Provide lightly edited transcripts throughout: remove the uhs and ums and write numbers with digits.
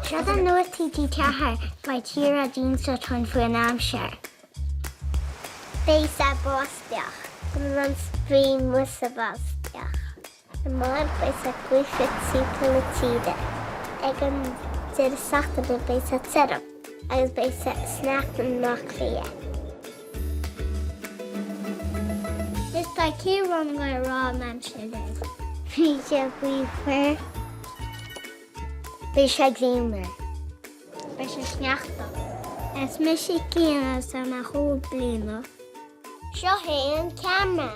Tread an nuairtí cethir ba tír a dínsa tún faoin Aimsir. Béis a básteach, an sprí mus a básteach. An mar béis a gluifit sípla na tíide. Ag an tíir sachta de béis a tseram, agus béis a snachan nach fia. Is ba cí ron go rá Aimsir le. Bhí sé bhuifer. Béis sé glímar. Béis sé sneachta. Es mis sé cíana sa na hó blina. Seo hé an camera.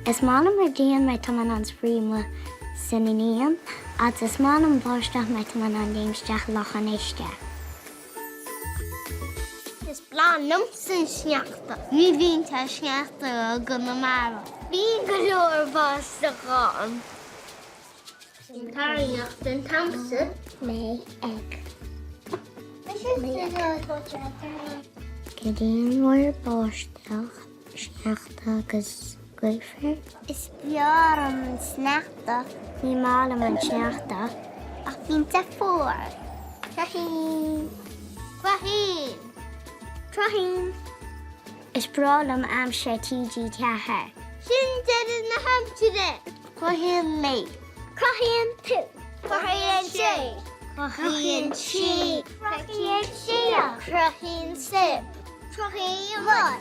Is málam ar díon mai taman an spríma sinaníam, agus is málam báisteach mai taman an déimsteach lachan éiste. Is blán numsan sneachta. Ní bhínta sneachta go na mara. Bí go leor báisteachán. Sin taríocht den tamsa. Mé ag. Gydíon mór báisteach sneachta agus gluifir. Is bear an sneachta. Ní málam an sneachta. Ach bhínta fór. Cruthaím. Cruthaím. Cruthaím. Is bralam Aimsir TG cethir. Sin dead na Hampshire. Cruthaím mé. Cruthaím tú. Cruthaím sé. Cruthaím sí. Cruthaím sí. Cruthaím sip. Cruthaím run.